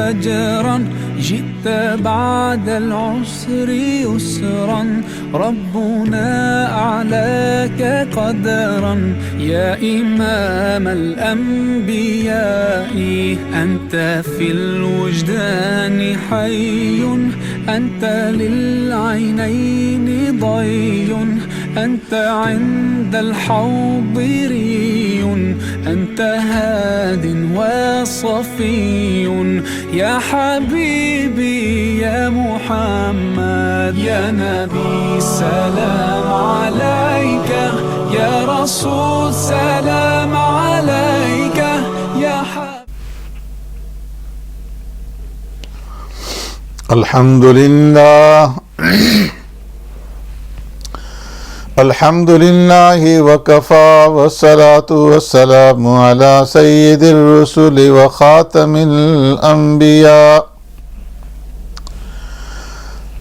فجرا جئت بعد العسر يسرا ربنا أعلاك قدرا يا إمام الأنبياء أنت في الوجدان حي أنت للعينين ضي أنت عند الحوض ري أنت هاد وصفي يا حبيبي يا محمد يا نبي سلام عليك يا رسول سلام عليك يا حبيبي. الحمد لله الحمد لله وكفى والصلاة والسلام على سيد الرسل وخاتم الأنبياء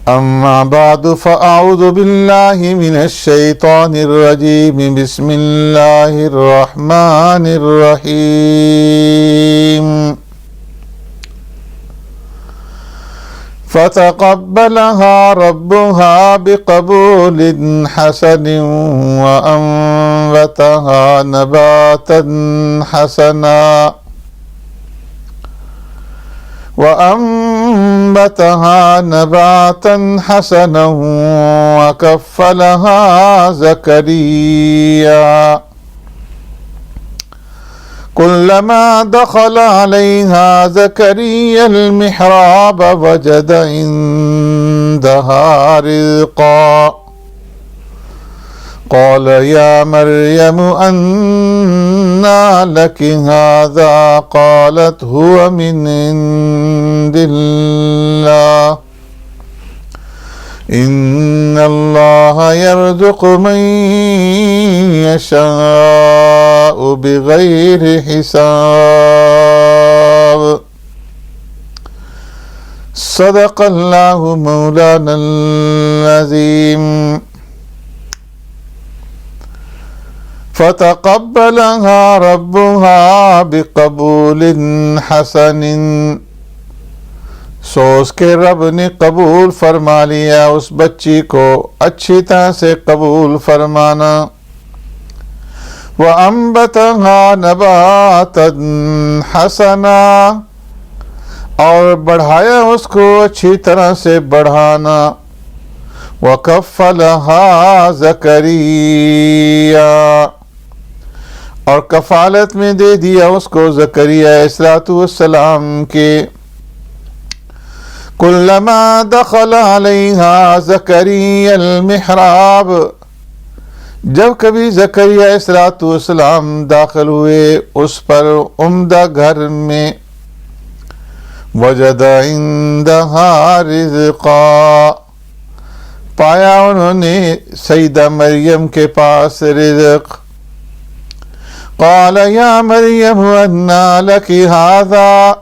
أما بعد فأعوذ بالله من الشيطان الرجيم بسم الله الرحمن الرحيم فتقبلها ربها بقبول حسن وأنبتها نباتا حسنا وكفلها زكريا كلما دخل عليها زكريا المحراب وجد عندها رزقا قال يا مريم أنى لك هذا قالت هو من عند الله إن الله يرزق من يشاء بغير حساب صدق الله مولانا العظيم. فتقبلها ربها بقبول حسن سو اس کے رب نے قبول فرما لیا اس بچی کو اچھی طرح سے قبول فرمانا. وَأَنبَتَهَا نَبَاتًا حَسَنًا اور بڑھایا اس کو اچھی طرح سے بڑھانا. وَكَفَّلَهَا زَكَرِيَّا اور کفالت میں دے دیا اس کو زکریا علیہ السلام کے. کلما دخل علیہا زکریا المحراب جب کبھی زکریا علیہ السلام داخل ہوئے اس پر عمدہ گھر میں وجد عندہا رزقا پایا انہوں نے سیدہ مریم کے پاس رزق. قال یا مریم انا لک ھذا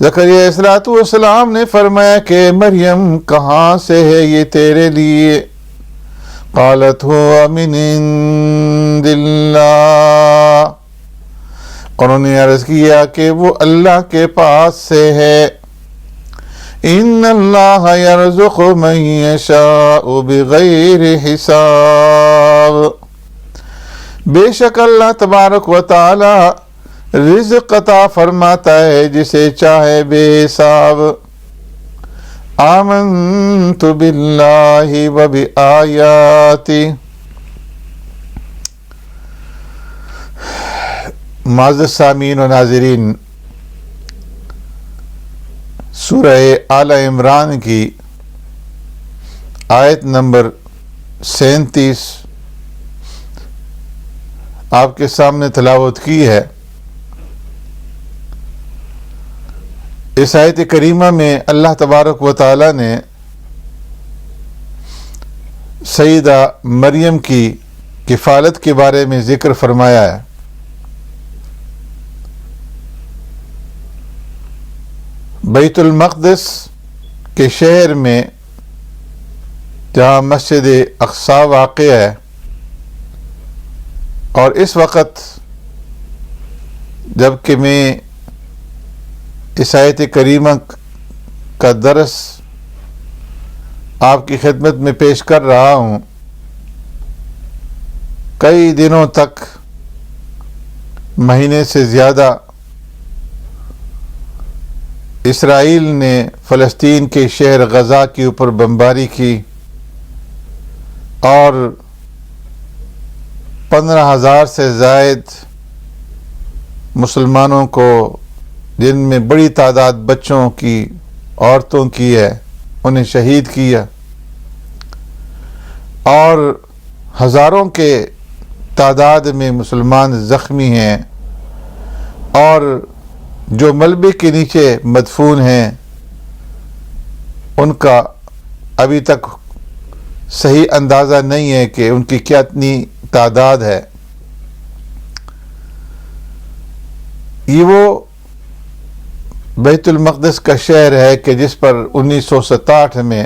زکریا علیہ السلام نے فرمایا کہ مریم کہاں سے ہے یہ تیرے لیے. قالت هو من عند اللہ انہوں نے عرض کیا کہ وہ اللہ کے پاس سے ہے. ان اللہ یرزق من یشاء بغیر حساب بے شک اللہ تبارک و تعالی رزق عطا فرماتا ہے جسے چاہے بے حساب. آمنت باللہ و بآیاتی معزز سامعین و ناظرین سورہ آل عمران کی آیت نمبر 37 آپ کے سامنے تلاوت کی ہے. اس آیت کریمہ میں اللہ تبارک و تعالی نے سیدہ مریم کی کفالت کے بارے میں ذکر فرمایا ہے. بیت المقدس کے شہر میں جہاں مسجد اقصی واقع ہے اور اس وقت جب کہ میں اس آیت کریمہ کا درس آپ کی خدمت میں پیش کر رہا ہوں۔ کئی دنوں تک، مہینے سے زیادہ، اسرائیل نے فلسطین کے شہر غزہ کے اوپر بمباری کی اور 15,000 سے زائد مسلمانوں کو، جن میں بڑی تعداد بچوں کی، عورتوں کی ہے، انہیں شہید کیا، اور ہزاروں کے تعداد میں مسلمان زخمی ہیں، اور جو ملبے کے نیچے مدفون ہیں ان کا ابھی تک صحیح اندازہ نہیں ہے کہ ان کی کیا اتنی تعداد ہے۔ یہ وہ بیت المقدس کا شہر ہے کہ جس پر 1967 میں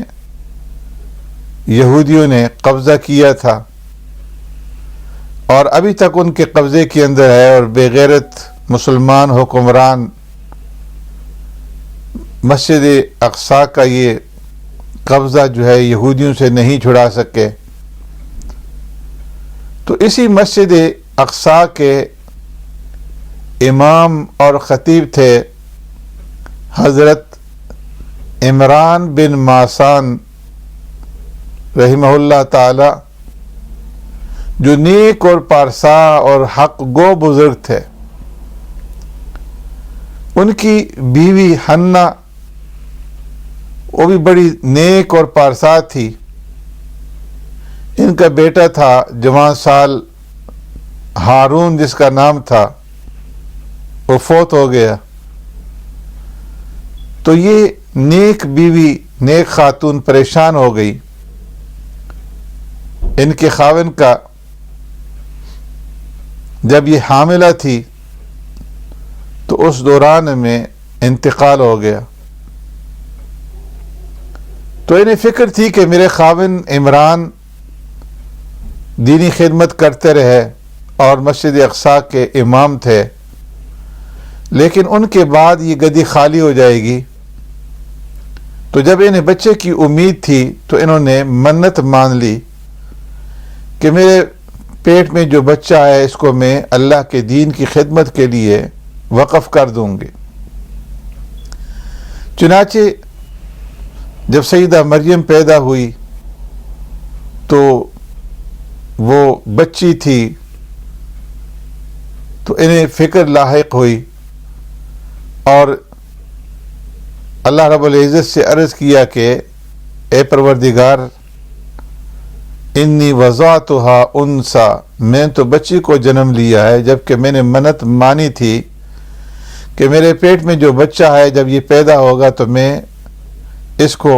یہودیوں نے قبضہ کیا تھا، اور ابھی تک ان کے قبضے کے اندر ہے، اور بے غیرت مسلمان حکمران مسجد اقصی کا یہ قبضہ جو ہے یہودیوں سے نہیں چھڑا سکے۔ تو اسی مسجد اقصی کے امام اور خطیب تھے حضرت عمران بن ماسان رحمہ اللہ تعالی، جو نیک اور پارسا اور حق گو بزرگ تھے۔ ان کی بیوی حنا، وہ بھی بڑی نیک اور پارسا تھی۔ ان کا بیٹا تھا جوان سال ہارون، جس کا نام تھا، وہ فوت ہو گیا۔ تو یہ نیک بیوی، نیک خاتون پریشان ہو گئی۔ ان کے خاوند کا جب یہ حاملہ تھی تو اس دوران میں انتقال ہو گیا۔ تو انہیں فکر تھی کہ میرے خاوند عمران دینی خدمت کرتے رہے اور مسجد اقصی کے امام تھے، لیکن ان کے بعد یہ گدی خالی ہو جائے گی۔ تو جب انہیں بچے کی امید تھی تو انہوں نے منت مان لی کہ میرے پیٹ میں جو بچہ ہے اس کو میں اللہ کے دین کی خدمت کے لیے وقف کر دوں گی۔ چنانچہ جب سیدہ مریم پیدا ہوئی تو وہ بچی تھی، تو انہیں فکر لاحق ہوئی اور اللہ رب العزت سے عرض کیا کہ اے پروردگار، انی وضعتها انثی، میں تو بچی کو جنم لیا ہے، جبکہ میں نے منت مانی تھی کہ میرے پیٹ میں جو بچہ ہے جب یہ پیدا ہوگا تو میں اس کو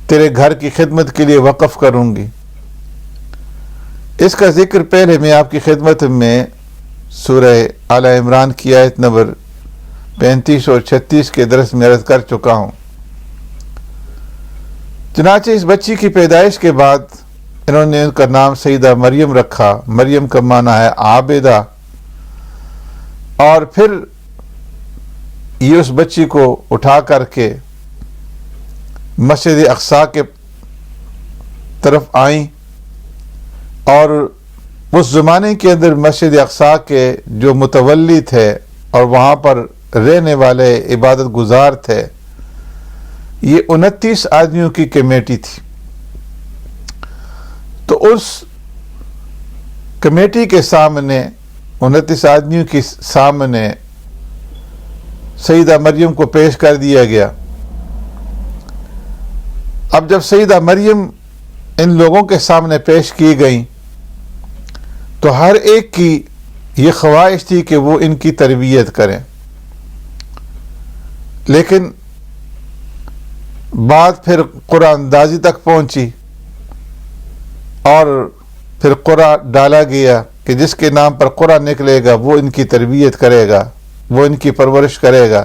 تیرے گھر کی خدمت کے لیے وقف کروں گی۔ اس کا ذکر پہلے میں آپ کی خدمت میں سورہ آل عمران کی آیت نمبر 35 اور 36 کے درس میں عرض کر چکا ہوں۔ چنانچہ اس بچی کی پیدائش کے بعد انہوں نے ان کا نام سیدہ مریم رکھا۔ مریم کا معنی ہے عابدہ، اور پھر یہ اس بچی کو اٹھا کر کے مسجد اقصی کے طرف آئیں، اور اس زمانے کے اندر مسجد اقصی کے جو متولی تھے اور وہاں پر رہنے والے عبادت گزار تھے، یہ 29 آدمیوں کی کمیٹی تھی۔ تو اس کمیٹی کے سامنے، 29 آدمیوں کے سامنے سیدہ مریم کو پیش کر دیا گیا۔ اب جب سیدہ مریم ان لوگوں کے سامنے پیش کی گئیں تو ہر ایک کی یہ خواہش تھی کہ وہ ان کی تربیت کریں، لیکن بات پھر قرآن اندازی تک پہنچی، اور پھر قرآن ڈالا گیا کہ جس کے نام پر قرآن نکلے گا وہ ان کی تربیت کرے گا، وہ ان کی پرورش کرے گا۔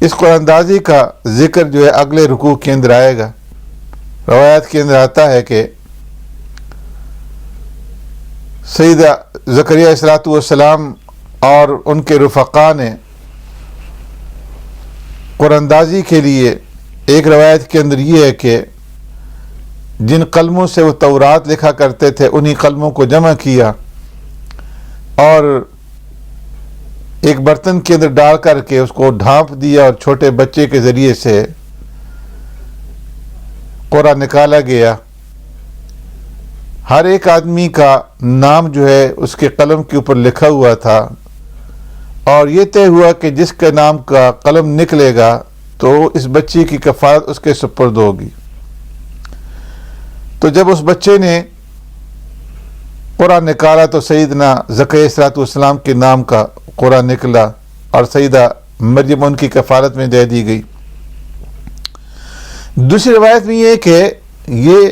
اس قرآن اندازی کا ذکر جو ہے اگلے رکوع کے اندر آئے گا۔ روایات کے اندر آتا ہے کہ سیدہ زکریا علیہ السلام اور ان کے رفقا نے قراندازی کے لیے، ایک روایت کے اندر یہ ہے کہ جن قلموں سے وہ تورات لکھا کرتے تھے انہی قلموں کو جمع کیا اور ایک برتن کے اندر ڈال کر کے اس کو ڈھانپ دیا اور چھوٹے بچے کے ذریعے سے قرآن نکالا گیا۔ ہر ایک آدمی کا نام جو ہے اس کے قلم کے اوپر لکھا ہوا تھا، اور یہ طے ہوا کہ جس کے نام کا قلم نکلے گا تو اس بچے کی کفالت اس کے سپرد ہوگی۔ تو جب اس بچے نے قرآن نکالا تو سیدنا زکریا علیہ السلام کے نام کا قرآن نکلا اور سیدہ مریم ان کی کفالت میں دے دی گئی۔ دوسری روایت میں یہ ہے کہ یہ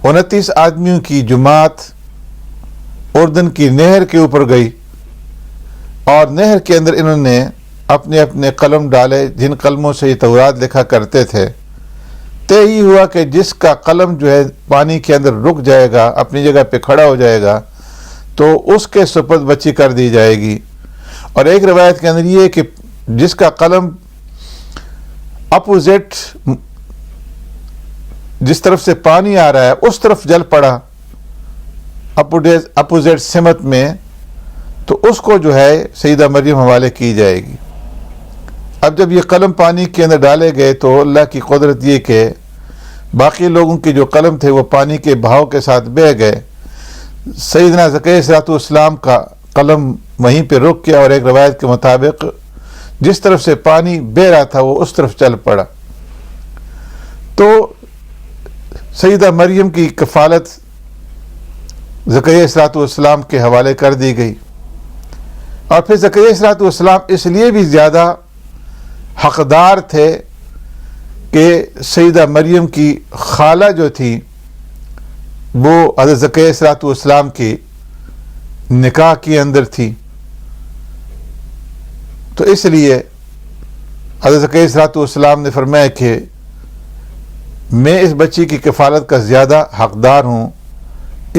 29 آدمیوں کی جماعت اردن کی نہر کے اوپر گئی اور نہر کے اندر انہوں نے اپنے اپنے قلم ڈالے جن قلموں سے یہ تورات لکھا کرتے تھے۔ طے ہی ہوا کہ جس کا قلم جو ہے پانی کے اندر رک جائے گا، اپنی جگہ پہ کھڑا ہو جائے گا، تو اس کے سپرد بچی کر دی جائے گی۔ اور ایک روایت کے اندر یہ ہے کہ جس کا قلم اپوزٹ جس طرف سے پانی آ رہا ہے اس طرف جل پڑا، اپوزٹ سمت میں، تو اس کو جو ہے سیدہ مریم حوالے کی جائے گی۔ اب جب یہ قلم پانی کے اندر ڈالے گئے تو اللہ کی قدرت یہ کہ باقی لوگوں کے جو قلم تھے وہ پانی کے بہاؤ کے ساتھ بہہ گئے، سیدنا زکریا علیہ السلام کا قلم وہیں پہ رک گیا اور ایک روایت کے مطابق جس طرف سے پانی بہہ رہا تھا وہ اس طرف چل پڑا۔ تو سیدہ مریم کی کفالت زکریا علیہ السلام کے حوالے کر دی گئی، اور پھر زکریا علیہ السلام اس لیے بھی زیادہ حقدار تھے کہ سیدہ مریم کی خالہ جو تھی وہ حضرت زکریا علیہ السلام کی نکاح کے اندر تھی، تو اس لیے حضرت زکریا علیہ السلام نے فرمایا کہ میں اس بچی کی کفالت کا زیادہ حقدار ہوں،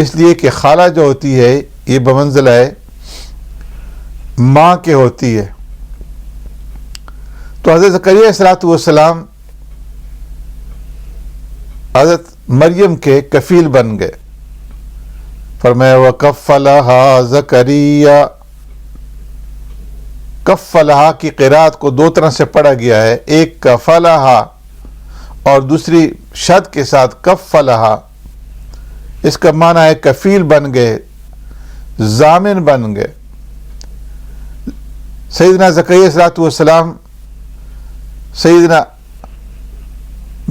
اس لیے کہ خالہ جو ہوتی ہے یہ بمنزلہ ماں کے ہوتی ہے۔ تو حضرت زکریا علیہ السلام حضرت مریم کے کفیل بن گئے۔ فرمایا وَكَفَّلَهَا زَكَرِيَّا، کفلہا کی قرات کو دو طرح سے پڑھا گیا ہے، ایک کفلہا اور دوسری شد کے ساتھ کفلہا۔ اس کا معنی ہے کفیل بن گئے، ضامن بن گئے۔ سیدنا زکریا علیہ السلام سیدنا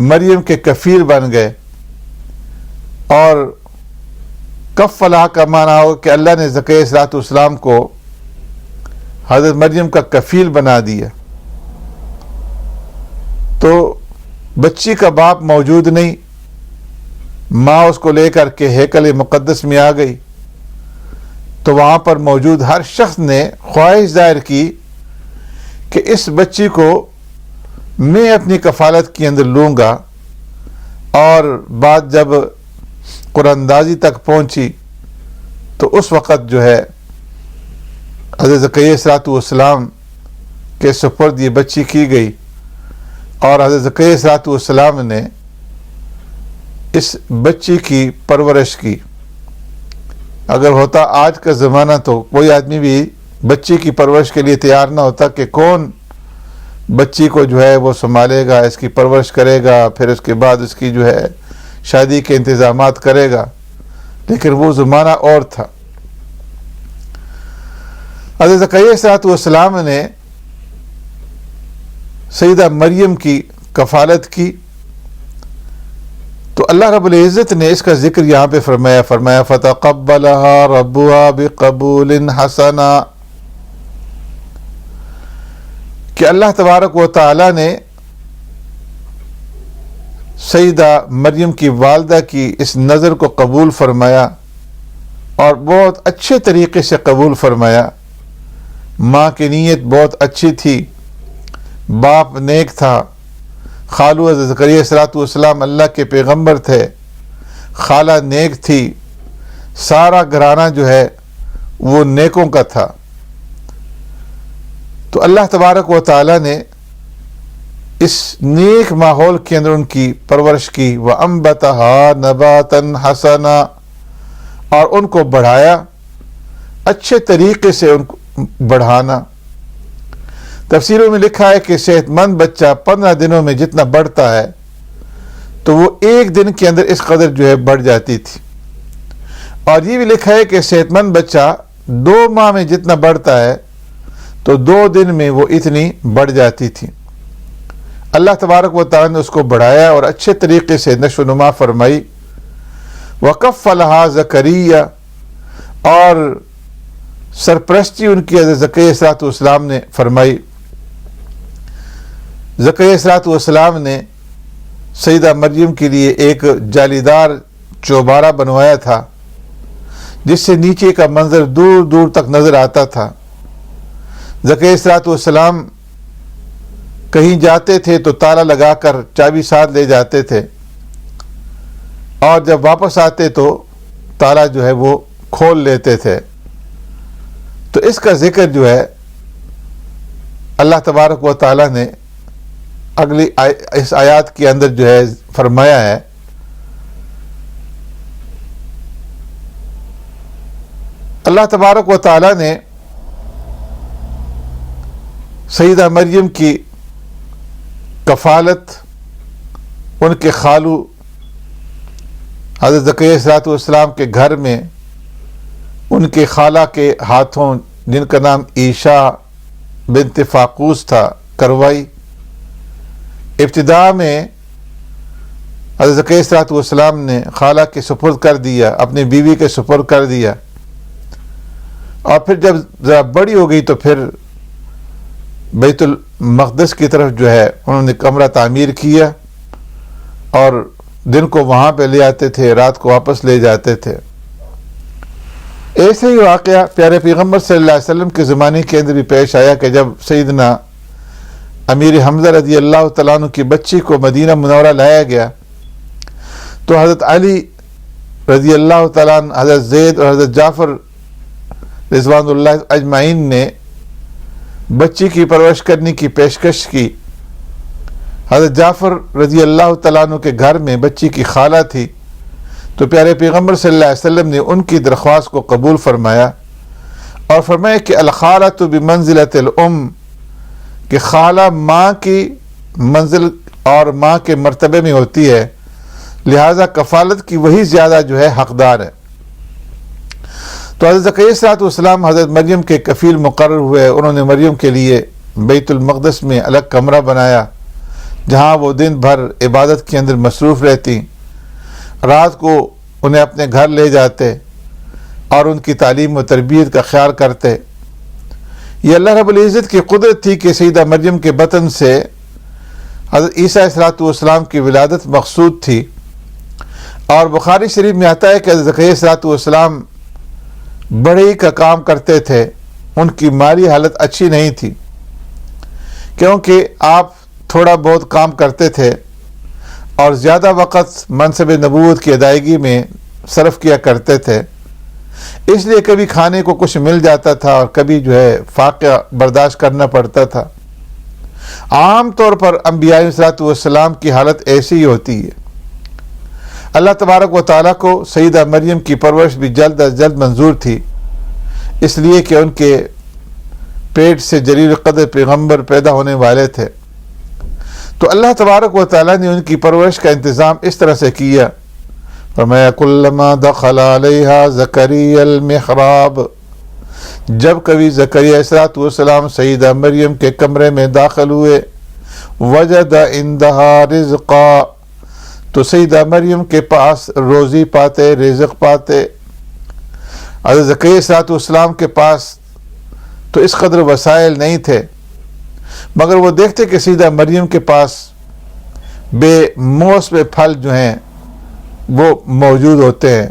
مریم کے کفیل بن گئے، اور کفلہا کا معنی ہو کہ اللہ نے زکریا علیہ السلام کو حضرت مریم کا کفیل بنا دیا۔ تو بچی کا باپ موجود نہیں، ماں اس کو لے کر کے ہیکل مقدس میں آ گئی، تو وہاں پر موجود ہر شخص نے خواہش ظاہر کی کہ اس بچی کو میں اپنی کفالت کے اندر لوں گا۔ اور بات جب قراندازی تک پہنچی تو اس وقت جو ہے حضرت زکریا علیہ السلام کے سپرد یہ بچی کی گئی، اور حضرت زکریا علیہ السلام نے اس بچی کی پرورش کی۔ اگر ہوتا آج کا زمانہ تو کوئی آدمی بھی بچی کی پرورش کے لیے تیار نہ ہوتا کہ کون بچی کو جو ہے وہ سنبھالے گا، اس کی پرورش کرے گا، پھر اس کے بعد اس کی جو ہے شادی کے انتظامات کرے گا، لیکن وہ زمانہ اور تھا۔ حضرت زکریا علیہ السلام نے سیدہ مریم کی کفالت کی، تو اللہ رب العزت نے اس کا ذکر یہاں پہ فرمایا فَتَقَبَّلَهَا رَبُّهَا بِقَبُولٍ حَسَنًا، کہ اللہ تبارک و تعالی نے سیدہ مریم کی والدہ کی اس نظر کو قبول فرمایا، اور بہت اچھے طریقے سے قبول فرمایا۔ ماں کی نیت بہت اچھی تھی، باپ نیک تھا، خالو حضرت زکریا علیہ السلام اللہ کے پیغمبر تھے، خالہ نیک تھی، سارا گھرانہ جو ہے وہ نیکوں کا تھا۔ تو اللہ تبارک و تعالیٰ نے اس نیک ماحول کے اندر ان کی پرورش کی، وَأَنبَتَهَا نَبَاتًا حَسَنًا، اور ان کو بڑھایا، اچھے طریقے سے ان کو بڑھانا۔ تفسیروں میں لکھا ہے کہ صحت مند بچہ 15 دنوں میں جتنا بڑھتا ہے تو وہ ایک دن کے اندر اس قدر جو ہے بڑھ جاتی تھی، اور یہ بھی لکھا ہے کہ صحت مند بچہ 2 ماہ میں جتنا بڑھتا ہے تو 2 دن میں وہ اتنی بڑھ جاتی تھی۔ اللہ تبارک و تعالیٰ نے اس کو بڑھایا اور اچھے طریقے سے نشو و نما فرمائی۔ وَكَفَّلَهَا زَكَرِيَّا، اور سرپرستی ان کی حضرت زکریا علیہ السلام نے فرمائی۔ زکریا علیہ السلام نے سیدہ مریم کے لیے ایک جالیدار چوبارہ بنوایا تھا جس سے نیچے کا منظر دور دور تک نظر آتا تھا۔ زکریا علیہ السلام کہیں جاتے تھے تو تالا لگا کر چابی ساتھ لے جاتے تھے، اور جب واپس آتے تو تالا جو ہے وہ کھول لیتے تھے۔ تو اس کا ذکر جو ہے اللہ تبارک و تعالیٰ نے اگلی اس آیات کے اندر جو ہے فرمایا ہے۔ اللہ تبارک و تعالیٰ نے سیدہ مریم کی کفالت ان کے خالو حضرت زکریا علیہ السلام کے گھر میں ان کے خالہ کے ہاتھوں، جن کا نام عیشا بنت فاقوس تھا، کروائی۔ ابتدا میں حضرت زکریا علیہ السلام نے خالہ کے سپرد کر دیا، اپنی بیوی کے سپرد کر دیا، اور پھر جب ذرا بڑی ہو گئی تو پھر بیت المقدس کی طرف جو ہے انہوں نے کمرہ تعمیر کیا، اور دن کو وہاں پہ لے آتے تھے، رات کو واپس لے جاتے تھے۔ ایسے ہی واقعہ پیارے پیغمبر صلی اللہ علیہ وسلم کے زمانے کے اندر بھی پیش آیا کہ جب سیدنا امیر حمزہ رضی اللہ تعالیٰ عنہ کی بچی کو مدینہ منورہ لایا گیا تو حضرت علی رضی اللہ تعالیٰ عنہ، حضرت زید اور حضرت جعفر رضوان اللہ اجمعین نے بچی کی پرورش کرنے کی پیشکش کی۔ حضرت جعفر رضی اللہ تعالیٰ عنہ کے گھر میں بچی کی خالہ تھی، تو پیارے پیغمبر صلی اللہ علیہ وسلم نے ان کی درخواست کو قبول فرمایا اور فرمایا کہ الخالۃ بمنزلۃ الام، کہ خالہ ماں کی منزل اور ماں کے مرتبے میں ہوتی ہے، لہذا کفالت کی وہی زیادہ جو ہے حقدار ہے۔ تو حضرت زکریا علیہ السلام حضرت مریم کے کفیل مقرر ہوئے۔ انہوں نے مریم کے لیے بیت المقدس میں الگ کمرہ بنایا جہاں وہ دن بھر عبادت کے اندر مصروف رہتی، رات کو انہیں اپنے گھر لے جاتے اور ان کی تعلیم و تربیت کا خیال کرتے۔ یہ اللہ رب العزت کی قدرت تھی کہ سیدہ مریم کے بطن سے حضرت عیسیٰ علیہ السلام کی ولادت مقصود تھی، اور بخاری شریف میں آتا ہے کہ حضرت زکریا علیہ السلام بڑھئی کا کام کرتے تھے، ان کی مالی حالت اچھی نہیں تھی کیونکہ آپ تھوڑا بہت کام کرتے تھے اور زیادہ وقت منصب نبوت کی ادائیگی میں صرف کیا کرتے تھے، اس لیے کبھی کھانے کو کچھ مل جاتا تھا اور کبھی جو ہے فاقہ برداشت کرنا پڑتا تھا۔ عام طور پر انبیاء علیہ السلام کی حالت ایسی ہی ہوتی ہے۔ اللہ تبارک و تعالیٰ کو سیدہ مریم کی پرورش بھی جلد از جلد منظور تھی، اس لیے کہ ان کے پیٹ سے جلیل قدر پیغمبر پیدا ہونے والے تھے۔ تو اللہ تبارک و تعالیٰ نے ان کی پرورش کا انتظام اس طرح سے کیا۔ فرمایا کلما دخل علیہا زکریا المحراب، جب کبھی زکریا علیہ السلام سیدہ مریم کے کمرے میں داخل ہوئے، وجد عندہا رزقا، تو سیدہ مریم کے پاس روزی پاتے، رزق پاتے۔ حضرت زکریا علیہ السلام کے پاس تو اس قدر وسائل نہیں تھے، مگر وہ دیکھتے کہ سیدہ مریم کے پاس بے موسم پھل جو ہیں وہ موجود ہوتے ہیں۔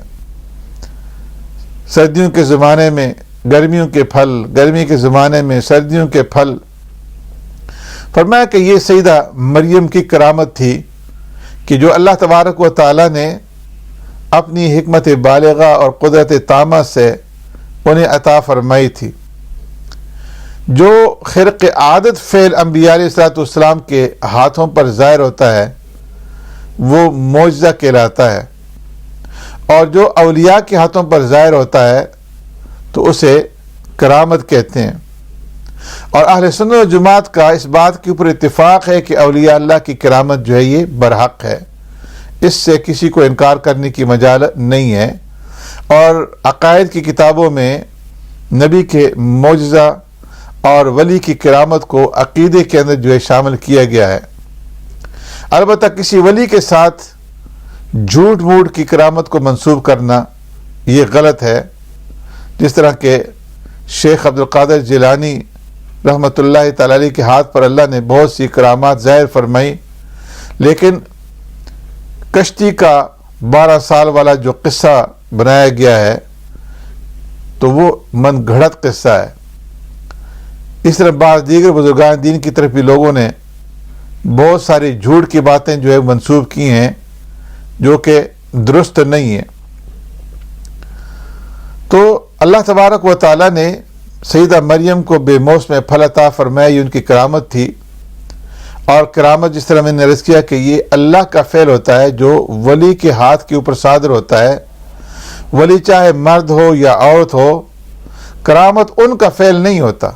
سردیوں کے زمانے میں گرمیوں کے پھل، گرمی کے زمانے میں سردیوں کے پھل۔ فرمایا کہ یہ سیدہ مریم کی کرامت تھی کہ جو اللہ تبارک و تعالیٰ نے اپنی حکمت بالغہ اور قدرت تامہ سے انہیں عطا فرمائی تھی۔ جو خرق عادت فعل انبیاء علیہ الصلوۃ والسلام کے ہاتھوں پر ظاہر ہوتا ہے وہ معجزہ کہلاتا ہے، اور جو اولیاء کے ہاتھوں پر ظاہر ہوتا ہے تو اسے کرامت کہتے ہیں۔ اور اہل سنت و جماعت کا اس بات کے اوپر اتفاق ہے کہ اولیاء اللہ کی کرامت جو ہے یہ برحق ہے، اس سے کسی کو انکار کرنے کی مجال نہیں ہے۔ اور عقائد کی کتابوں میں نبی کے معجزہ اور ولی کی کرامت کو عقیدے کے اندر جو ہے شامل کیا گیا ہے۔ البتہ کسی ولی کے ساتھ جھوٹ موٹ کی کرامت کو منسوب کرنا یہ غلط ہے، جس طرح کہ شیخ عبدالقادر جیلانی رحمۃ اللہ تعالی علیہ کے ہاتھ پر اللہ نے بہت سی کرامات ظاہر فرمائی، لیکن کشتی کا 12 سال والا جو قصہ بنایا گیا ہے تو وہ من گھڑت قصہ ہے۔ اس طرح بعض دیگر بزرگان دین کی طرف بھی لوگوں نے بہت ساری جھوٹ کی باتیں جو ہے منسوب کی ہیں جو کہ درست نہیں ہیں۔ تو اللہ تبارک و تعالیٰ نے سیدہ مریم کو بے موسم پھل عطا فرمایا، یہ ان کی کرامت تھی۔ اور کرامت جس طرح میں نے عرض کیا کہ یہ اللہ کا فعل ہوتا ہے جو ولی کے ہاتھ کے اوپر صادر ہوتا ہے، ولی چاہے مرد ہو یا عورت ہو، کرامت ان کا فعل نہیں ہوتا۔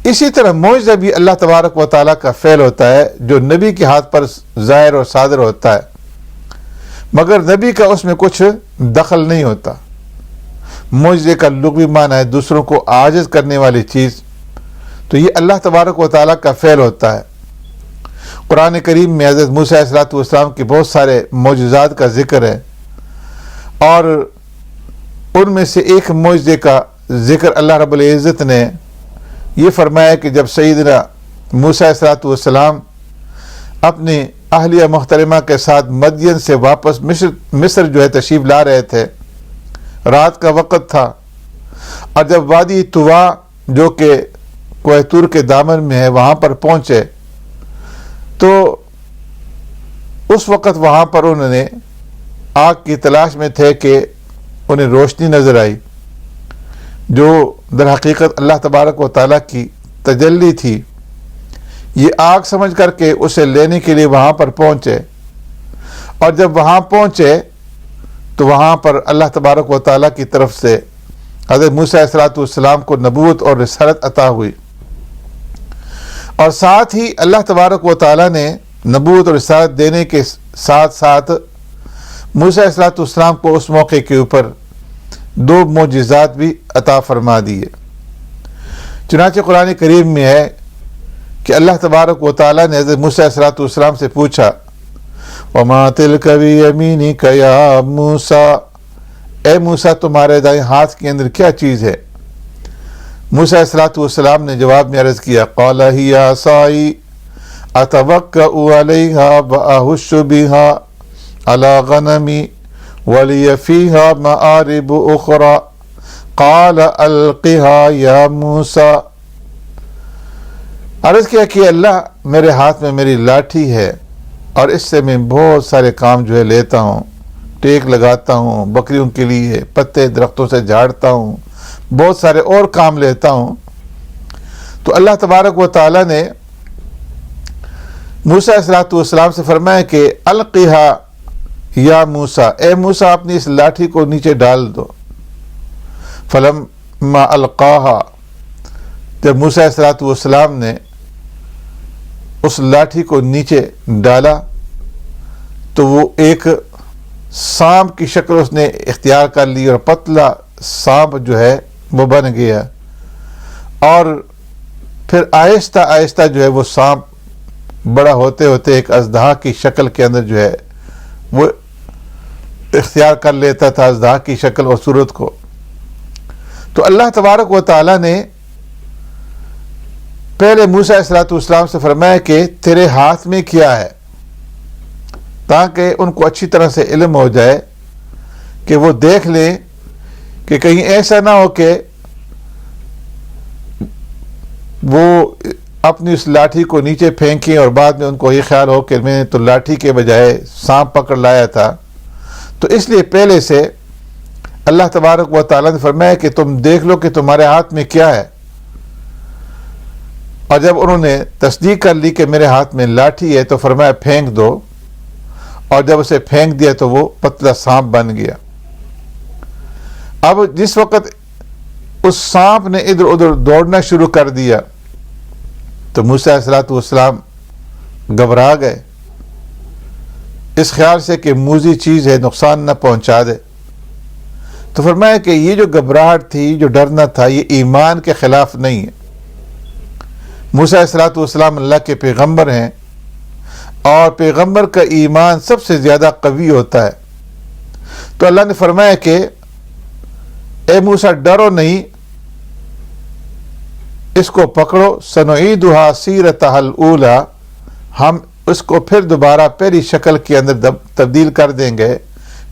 اسی طرح معجزہ بھی اللہ تبارک و تعالیٰ کا فعل ہوتا ہے جو نبی کے ہاتھ پر ظاہر اور صادر ہوتا ہے، مگر نبی کا اس میں کچھ دخل نہیں ہوتا۔ معجزے کا لغوی معنی ہے دوسروں کو عاجز کرنے والی چیز، تو یہ اللہ تبارک و تعالیٰ کا فعل ہوتا ہے۔ قرآن کریم میں حضرت موسیٰ علیہ الصلوۃ والسلام کے بہت سارے معجزات کا ذکر ہے، اور ان میں سے ایک معجزے کا ذکر اللہ رب العزت نے یہ فرمایا کہ جب سیدنا موسیٰ علیہ الصلوۃ والسلام اپنی اہلیہ محترمہ کے ساتھ مدین سے واپس مصر جو ہے تشریف لا رہے تھے، رات کا وقت تھا، اور جب وادی طوا جو کہ کوہ طور کے دامن میں ہے وہاں پر پہنچے تو اس وقت وہاں پر انہوں نے آگ کی تلاش میں تھے کہ انہیں روشنی نظر آئی جو در حقیقت اللہ تبارک و تعالیٰ کی تجلی تھی۔ یہ آگ سمجھ کر کے اسے لینے کے لیے وہاں پر پہنچے، اور جب وہاں پہنچے تو وہاں پر اللہ تبارک و تعالیٰ کی طرف سے حضرت موسیٰ علیہ السلام کو نبوت اور رسالت عطا ہوئی، اور ساتھ ہی اللہ تبارک و تعالیٰ نے نبوت اور رسالت دینے کے ساتھ ساتھ موسیٰ علیہ السلام کو اس موقع کے اوپر 2 معجزات بھی عطا فرما دیے۔ چنانچہ قرآن کریم میں ہے کہ اللہ تبارک و تعالیٰ نے حضرت موسیٰ علیہ السلام سے پوچھا، وَمَا تِلْكَ بِيَمِينِكَ يَا موسیٰ، اے موسیٰ تمہارے دائیں ہاتھ کے اندر کیا چیز ہے؟ موسیٰ علیہ السلام نے جواب میں عرض کیا، قَالَ هِيَ عَصَايَ أَتَوَكَّأُ عَلَيْهَا وَأَهُشُّ بِهَا عَلَى غَنَمِي وَلِيَ فِيهَا مَآرِبُ أُخْرَى قَالَ أَلْقِهَا يَا موسیٰ۔ عرض کیا کہ اللہ میرے ہاتھ میں میری لاٹھی ہے، اور اس سے میں بہت سارے کام جو ہے لیتا ہوں، ٹیک لگاتا ہوں، بکریوں کے لیے پتے درختوں سے جھاڑتا ہوں، بہت سارے اور کام لیتا ہوں۔ تو اللہ تبارک و تعالیٰ نے موسیٰ علیہ السلام سے فرمایا کہ القیہا یا موسیٰ، اے موسیٰ اپنی اس لاٹھی کو نیچے ڈال دو۔ فلما القاہا، جب موسیٰ علیہ السلام نے اس لاٹھی کو نیچے ڈالا تو وہ ایک سانپ کی شکل اس نے اختیار کر لی، اور پتلا سانپ جو ہے وہ بن گیا، اور پھر آہستہ آہستہ جو ہے وہ سانپ بڑا ہوتے ہوتے ایک اژدہا کی شکل کے اندر جو ہے وہ اختیار کر لیتا تھا، اژدہا کی شکل اور صورت کو۔ تو اللہ تبارک و تعالیٰ نے پہلے موسیٰ علیہ السلام سے فرمایا کہ تیرے ہاتھ میں کیا ہے، تاکہ ان کو اچھی طرح سے علم ہو جائے کہ وہ دیکھ لیں کہ کہیں ایسا نہ ہو کہ وہ اپنی اس لاٹھی کو نیچے پھینکیں اور بعد میں ان کو یہ خیال ہو کہ میں نے تو لاٹھی کے بجائے سانپ پکڑ لایا تھا۔ تو اس لیے پہلے سے اللہ تبارک و تعالیٰ نے فرمایا کہ تم دیکھ لو کہ تمہارے ہاتھ میں کیا ہے، اور جب انہوں نے تصدیق کر لی کہ میرے ہاتھ میں لاٹھی ہے تو فرمایا پھینک دو، اور جب اسے پھینک دیا تو وہ پتلا سانپ بن گیا۔ اب جس وقت اس سانپ نے ادھر ادھر دوڑنا شروع کر دیا تو موسیٰ علیہ السلام گھبرا گئے، اس خیال سے کہ موذی چیز ہے، نقصان نہ پہنچا دے۔ تو فرمایا کہ یہ جو گھبراہٹ تھی، جو ڈرنا تھا، یہ ایمان کے خلاف نہیں ہے۔ موسیٰ علیہ السلام اللہ کے پیغمبر ہیں، اور پیغمبر کا ایمان سب سے زیادہ قوی ہوتا ہے۔ تو اللہ نے فرمایا کہ اے موسیٰ ڈرو نہیں، اس کو پکڑو، سنعیدھا سیرتھا الاولی، ہم اس کو پھر دوبارہ پہلی شکل کے اندر تبدیل کر دیں گے،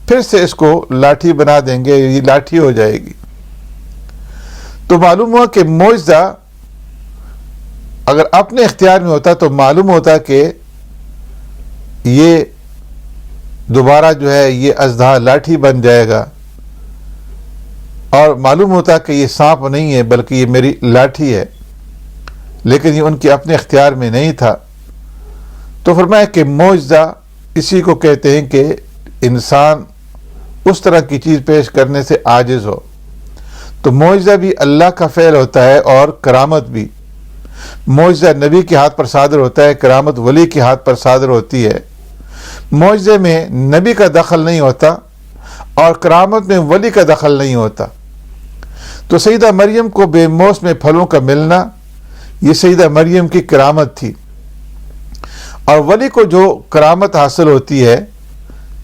پھر سے اس کو لاٹھی بنا دیں گے، یہ لاٹھی ہو جائے گی۔ تو معلوم ہوا کہ معجزہ اگر اپنے اختیار میں ہوتا تو معلوم ہوتا کہ یہ دوبارہ جو ہے یہ اژدہا لاٹھی بن جائے گا، اور معلوم ہوتا کہ یہ سانپ نہیں ہے بلکہ یہ میری لاٹھی ہے، لیکن یہ ان کے اپنے اختیار میں نہیں تھا۔ تو فرمایا کہ معجزہ اسی کو کہتے ہیں کہ انسان اس طرح کی چیز پیش کرنے سے عاجز ہو۔ تو معجزہ بھی اللہ کا فعل ہوتا ہے، اور کرامت بھی۔ معجزہ نبی کے ہاتھ پر صادر ہوتا ہے، کرامت ولی کے ہاتھ پر صادر ہوتی ہے۔ معجزے میں نبی کا دخل نہیں ہوتا، اور کرامت میں ولی کا دخل نہیں ہوتا۔ تو سیدہ مریم کو بے موسم پھلوں کا ملنا، یہ سیدہ مریم کی کرامت تھی۔ اور ولی کو جو کرامت حاصل ہوتی ہے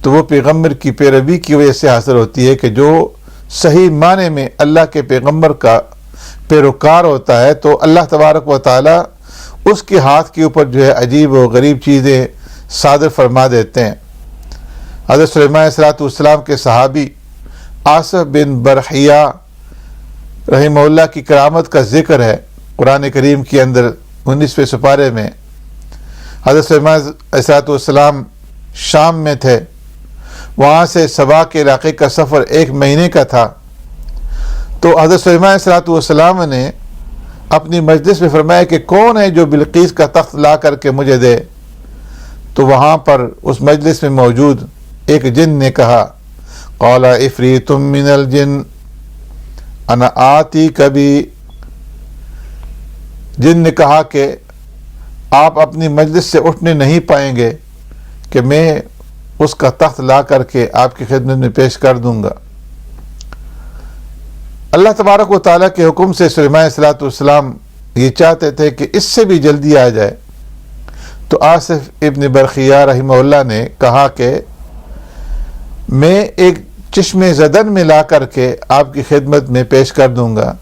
تو وہ پیغمبر کی پیروی کی وجہ سے حاصل ہوتی ہے، کہ جو صحیح معنی میں اللہ کے پیغمبر کا پیروکار ہوتا ہے تو اللہ تبارک و تعالی اس کے ہاتھ کے اوپر جو ہے عجیب و غریب چیزیں صادر فرما دیتے ہیں۔ حضرت سلیمان علیہ السلام کے صحابی آصف بن برحیہ رحمہ اللہ کی کرامت کا ذکر ہے قرآن کریم کے اندر 19ویں سپارے میں۔ حضرت سلیمان علیہ السلام شام میں تھے، وہاں سے سبا کے علاقے کا سفر 1 مہینے کا تھا۔ تو حضرت سلیمان علیہ السلام نے اپنی مجلس میں فرمایا کہ کون ہے جو بلقیس کا تخت لا کر کے مجھے دے؟ تو وہاں پر اس مجلس میں موجود ایک جن نے کہا، قال عفریت من الجن انا آتی کبھی، جن نے کہا کہ آپ اپنی مجلس سے اٹھنے نہیں پائیں گے کہ میں اس کا تخت لا کر کے آپ کی خدمت میں پیش کر دوں گا۔ اللہ تبارک و تعالیٰ کے حکم سے سلیمان علیہ السلام یہ چاہتے تھے کہ اس سے بھی جلدی آ جائے۔ تو آصف ابن برخیہ رحمہ اللہ نے کہا کہ میں ایک چشمے زدن میں لا کر کے آپ کی خدمت میں پیش کر دوں گا،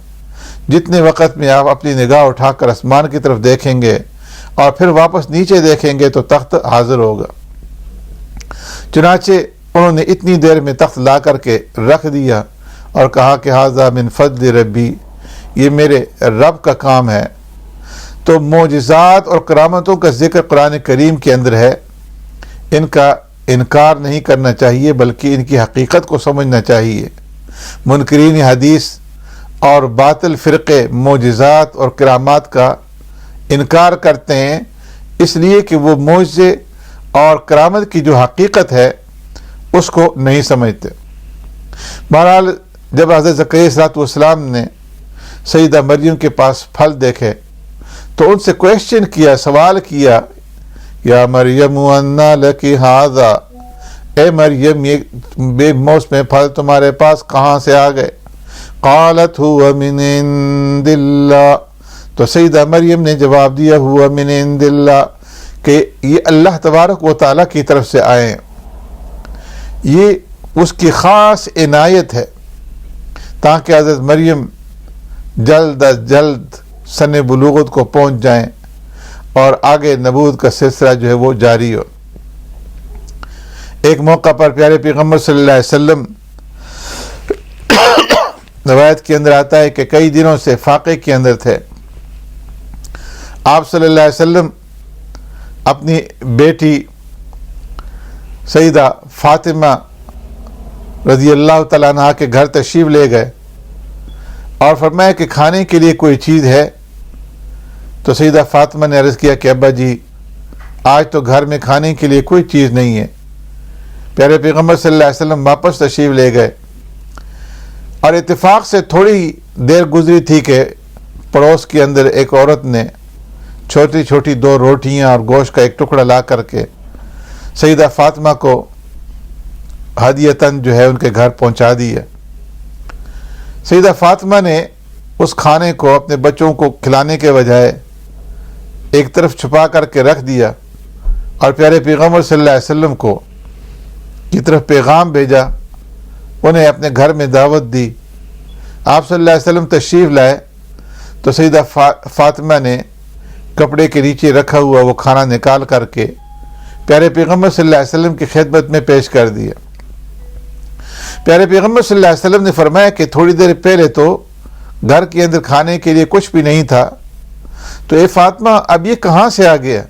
جتنے وقت میں آپ اپنی نگاہ اٹھا کر آسمان کی طرف دیکھیں گے اور پھر واپس نیچے دیکھیں گے تو تخت حاضر ہوگا۔ چنانچہ انہوں نے اتنی دیر میں تخت لا کر کے رکھ دیا اور کہا کہ ھذا من فضل ربی، یہ میرے رب کا کام ہے۔ تو معجزات اور کرامتوں کا ذکر قرآن کریم کے اندر ہے، ان کا انکار نہیں کرنا چاہیے بلکہ ان کی حقیقت کو سمجھنا چاہیے۔ منکرین حدیث اور باطل فرقے معجزات اور کرامات کا انکار کرتے ہیں، اس لیے کہ وہ معجزے اور کرامت کی جو حقیقت ہے اس کو نہیں سمجھتے۔ بہرحال جب حضرت زکریا علیہ السلام نے سیدہ مریم کے پاس پھل دیکھے تو ان سے کویشچن کیا، سوال کیا، یا مریم انا لکی ھذا، اے مریم یہ بے موسم پھل تمہارے پاس کہاں سے آ گئے؟ قالت هو من عند اللہ، تو سیدہ مریم نے جواب دیا هو من عند اللہ، کہ یہ اللہ تبارک و تعالیٰ کی طرف سے آئے ہیں، یہ اس کی خاص عنایت ہے تاکہ حضرت مریم جلد از جلد سن بلوغت کو پہنچ جائیں اور آگے نبوت کا سلسلہ جو ہے وہ جاری ہو۔ ایک موقع پر پیارے پیغمبر صلی اللہ علیہ وسلم، روایت کے اندر آتا ہے کہ کئی دنوں سے فاقے کے اندر تھے، آپ صلی اللہ علیہ وسلم اپنی بیٹی سیدہ فاطمہ رضی اللہ تعالیٰ عنہ کے گھر تشریف لے گئے اور فرمایا کہ کھانے کے لیے کوئی چیز ہے؟ تو سیدہ فاطمہ نے عرض کیا کہ ابا جی آج تو گھر میں کھانے کے لیے کوئی چیز نہیں ہے۔ پیارے پیغمبر صلی اللہ علیہ وسلم واپس تشریف لے گئے اور اتفاق سے تھوڑی دیر گزری تھی کہ پڑوس کے اندر ایک عورت نے چھوٹی چھوٹی 2 روٹیاں اور گوشت کا ایک ٹکڑا لا کر کے سیدہ فاطمہ کو ہدیتاً جو ہے ان کے گھر پہنچا دی ہے۔ سیدہ فاطمہ نے اس کھانے کو اپنے بچوں کو کھلانے کے بجائے ایک طرف چھپا کر کے رکھ دیا اور پیارے پیغمبر صلی اللہ علیہ وسلم کی طرف پیغام بھیجا، انہیں اپنے گھر میں دعوت دی۔ آپ صلی اللہ علیہ وسلم تشریف لائے تو سیدہ فاطمہ نے کپڑے کے نیچے رکھا ہوا وہ کھانا نکال کر کے پیارے پیغمبر صلی اللہ علیہ وسلم کی خدمت میں پیش کر دیا۔ پیارے پیغمبر صلی اللہ علیہ وسلم نے فرمایا کہ تھوڑی دیر پہلے تو گھر کے اندر کھانے کے لیے کچھ بھی نہیں تھا، تو اے فاطمہ اب یہ کہاں سے آ گیا؟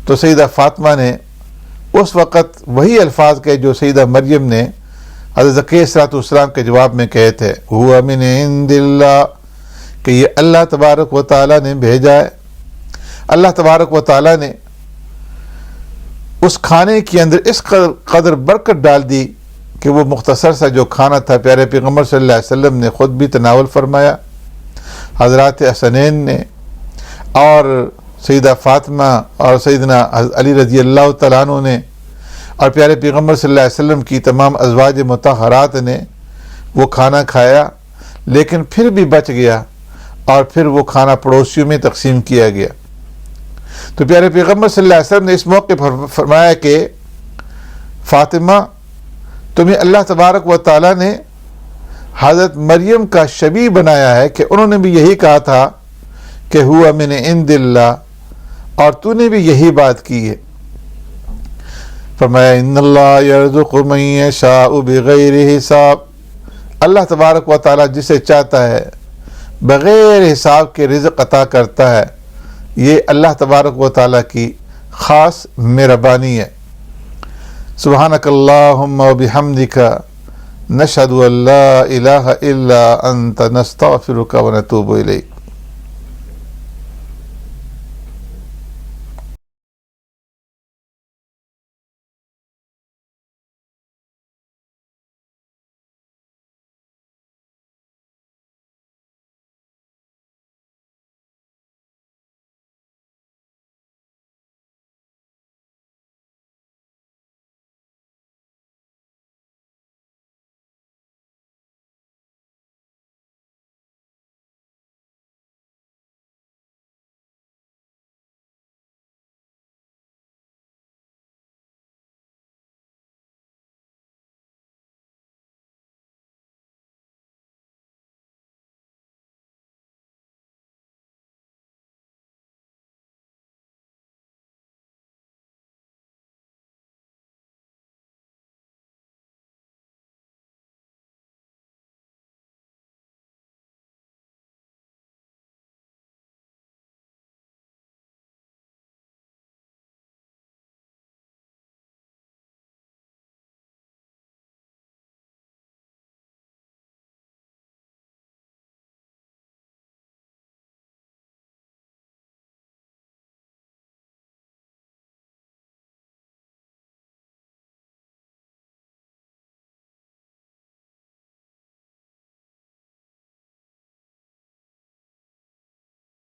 تو سیدہ فاطمہ نے اس وقت وہی الفاظ کہے جو سیدہ مریم نے حضرت زکریا علیہ السلام کے جواب میں کہے تھے، ہوا من عند اللہ، کہ یہ اللہ تبارک و تعالیٰ نے بھیجا ہے۔ اللہ تبارک و تعالیٰ نے اس کھانے کے اندر اس قدر برکت ڈال دی کہ وہ مختصر سا جو کھانا تھا پیارے پیغمبر صلی اللہ علیہ وسلم نے خود بھی تناول فرمایا، حضرات حسنین نے اور سیدہ فاطمہ اور سیدنا علی رضی اللہ تعالیٰ عنہ نے اور پیارے پیغمبر صلی اللہ علیہ وسلم کی تمام ازواج مطہرات نے وہ کھانا کھایا، لیکن پھر بھی بچ گیا اور پھر وہ کھانا پڑوسیوں میں تقسیم کیا گیا۔ تو پیارے پیغمبر صلی اللہ علیہ وسلم نے اس موقع پر فرمایا کہ فاطمہ تمہیں اللہ تبارک و تعالیٰ نے حضرت مریم کا شبیہ بنایا ہے کہ انہوں نے بھی یہی کہا تھا کہ ہوا من عند اللہ، اور تو نے بھی یہی بات کی ہے۔ فرمایا ان اللہ یرزق من یشاء بغیر حساب، اللہ تبارک و تعالیٰ جسے چاہتا ہے بغیر حساب کے رزق عطا کرتا ہے، یہ اللہ تبارک و تعالیٰ کی خاص مہربانی ہے۔ سبحانک اللہم و بحمدک نشہد ان لا الہ الا انت نستغفرک و نتوب الیک۔